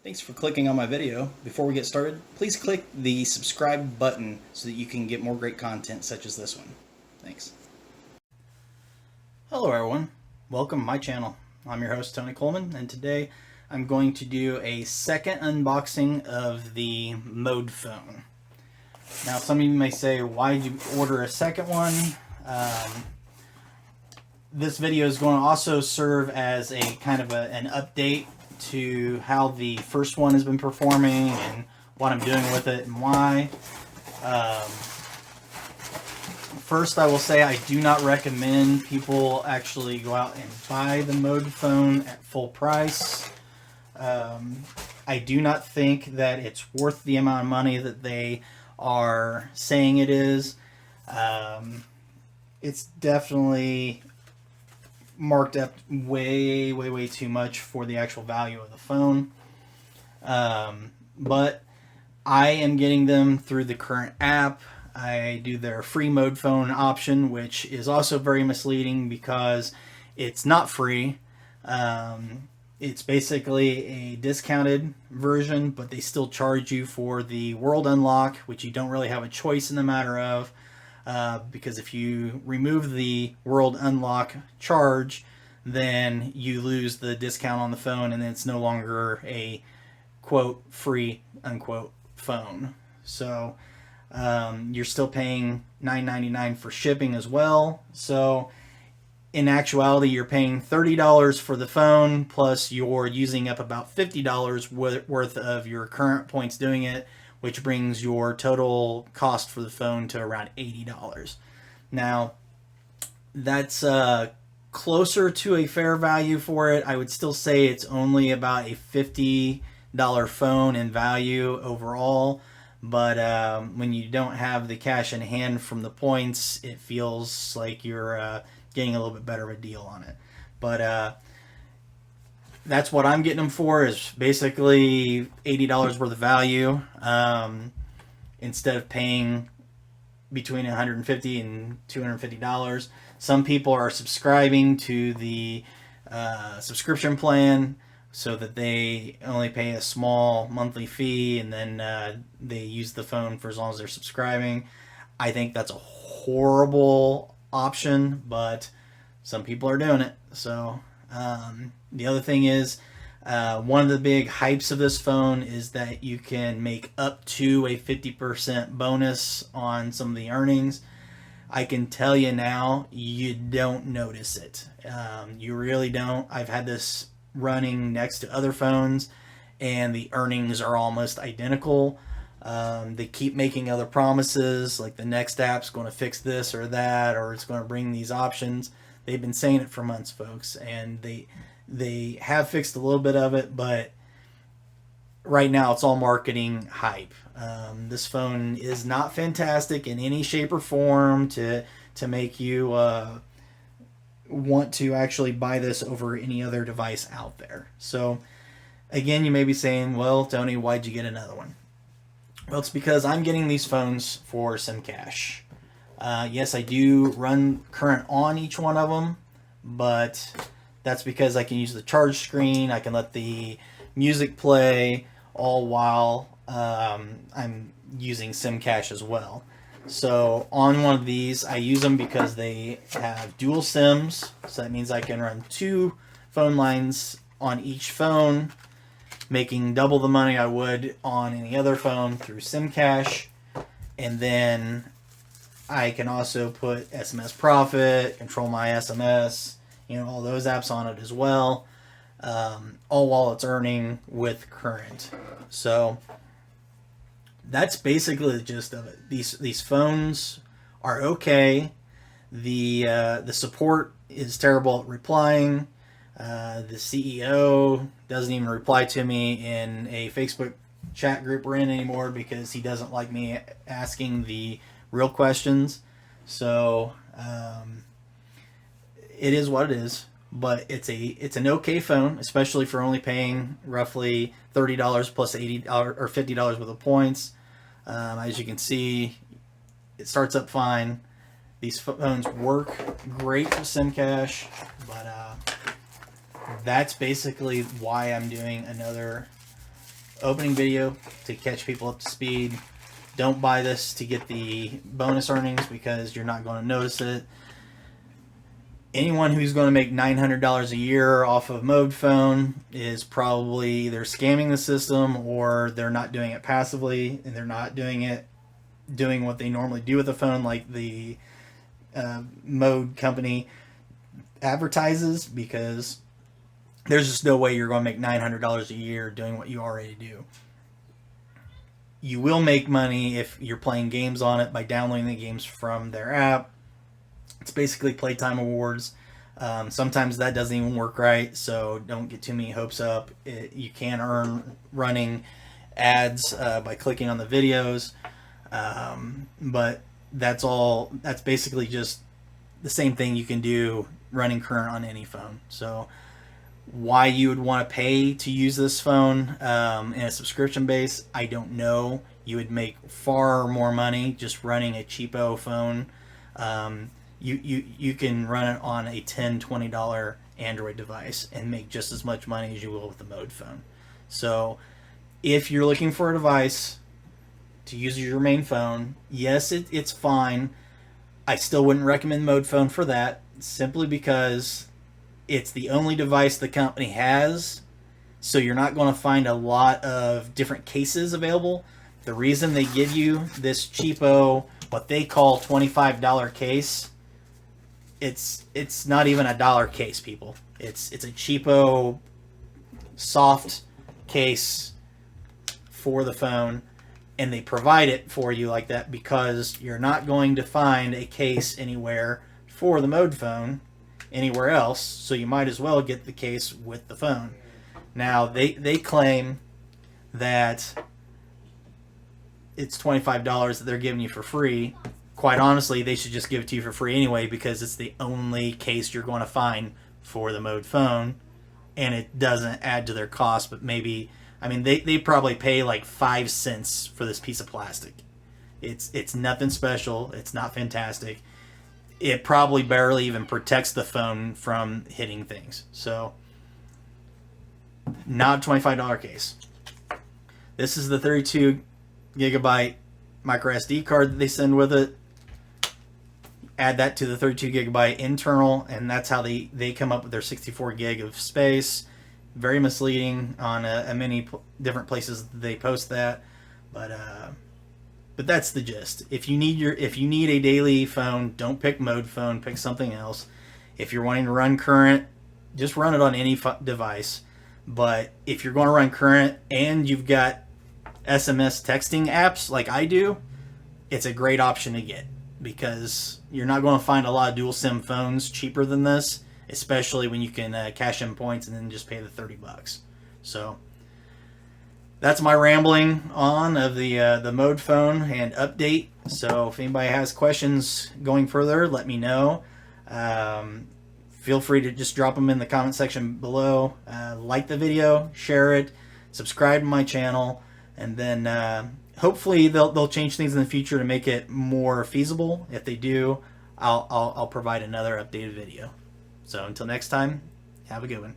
Thanks for clicking on my video. Before we get started, please click the subscribe button so that you can get more great content such as this one. Thanks. Hello everyone, welcome to my channel. I'm your host Tony Coleman, and today I'm going to do a second unboxing of the Mode phone. Now some of you may say, why did you order a second one? This video is going to also serve as a kind of an update to how the first one has been performing and what I'm doing with it and why. First, I will say I do not recommend people actually go out and buy the Mode phone at full price. I do not think that it's worth the amount of money that they are saying it is. It's definitely marked up way too much for the actual value of the phone. But I am getting them through the current app. I do their free Mode phone option, which is also very misleading because it's not free. It's basically a discounted version, but they still charge you for the World Unlock, which you don't really have a choice in the matter of. Because if you remove the World Unlock charge, then you lose the discount on the phone, and then it's no longer a quote free unquote phone. So you're still paying $9.99 for shipping as well. So in actuality, you're paying $30 for the phone, plus you're using up about $50 worth of your current points doing it, which brings your total cost for the phone to around $80. Now, that's closer to a fair value for it. I would still say it's only about a $50 phone in value overall, but when you don't have the cash in hand from the points, it feels like you're getting a little bit better of a deal on it. But that's what I'm getting them for, is basically $80 worth of value, instead of paying between $150 and $250. Some people are subscribing to the subscription plan so that they only pay a small monthly fee, and then they use the phone for as long as they're subscribing. I think that's a horrible option, but some people are doing it. So the other thing is, one of the big hypes of this phone is that you can make up to a 50% bonus on some of the earnings. I can tell you now, you don't notice it. You really don't. I've had this running next to other phones, and the earnings are almost identical. They keep making other promises, like the next app's going to fix this or that, or it's going to bring these options. They've been saying it for months, folks, and they have fixed a little bit of it, but right now it's all marketing hype. This phone is not fantastic in any shape or form to make you want to actually buy this over any other device out there. So again, you may be saying, well, Tony, why'd you get another one? Well, it's because I'm getting these phones for SimCash. Yes, I do run current on each one of them, but that's because I can use the charge screen. I can let the music play all while I'm using SimCash as well. So on one of these, I use them because they have dual SIMs. So that means I can run 2 phone lines on each phone, making double the money I would on any other phone through SimCash. And then I can also put SMS Profit, Control My SMS, all those apps on it as well, all while it's earning with current. So that's basically the gist of it. These phones are okay. The support is terrible at replying. The CEO doesn't even reply to me in a Facebook chat group we're in anymore because he doesn't like me asking the real questions. So it is what it is, but it's an okay phone, especially for only paying roughly $30 plus $80 or $50 worth of points. As you can see, it starts up fine. These phones work great with SimCash, but that's basically why I'm doing another opening video to catch people up to speed. Don't buy this to get the bonus earnings because you're not going to notice it. Anyone who's going to make $900 a year off of Modephone is probably either scamming the system or they're not doing it passively and they're not doing what they normally do with the phone, like the Mode company advertises, because there's just no way you're going to make $900 a year doing what you already do. You will make money if you're playing games on it by downloading the games from their app. It's basically playtime awards. Sometimes that doesn't even work right, so don't get too many hopes up. You can earn running ads by clicking on the videos, but that's basically just the same thing you can do running current on any phone. So why you would want to pay to use this phone in a subscription base, I don't know. You would make far more money just running a cheapo phone. You can run it on a $10, $20 Android device and make just as much money as you will with the Modephone. So if you're looking for a device to use as your main phone, yes, it's fine. I still wouldn't recommend Modephone for that, simply because it's the only device the company has, so you're not going to find a lot of different cases available. The reason they give you this cheapo, what they call $25 case, it's not even a dollar case, people. It's a cheapo, soft case for the phone, and they provide it for you like that because you're not going to find a case anywhere for the Modephone anywhere else, so you might as well get the case with the phone. Now, they claim that it's $25 that they're giving you for free. Quite honestly, they should just give it to you for free anyway, because it's the only case you're going to find for the Modephone, and it doesn't add to their cost, but maybe, I mean, they probably pay like 5 cents for this piece of plastic. It's nothing special. It's not fantastic. It probably barely even protects the phone from hitting things. So, not a $25 case. This is the 32 gigabyte micro SD card that they send with it. Add that to the 32 gigabyte internal, and that's how they come up with their 64 gig of space. Very misleading on many different places they post that, but that's the gist. If you need a daily phone, don't pick Modephone. Pick something else. If you're wanting to run current, just run it on any device. But if you're going to run current and you've got SMS texting apps like I do, it's a great option to get, because you're not going to find a lot of dual SIM phones cheaper than this, especially when you can cash in points and then just pay the $30. So that's my rambling on of the Modephone and update. So if anybody has questions going further, let me know. Feel free to just drop them in the comment section below. Like the video, share it, subscribe to my channel, and then hopefully they'll change things in the future to make it more feasible. If they do, I'll provide another updated video. So until next time, have a good one.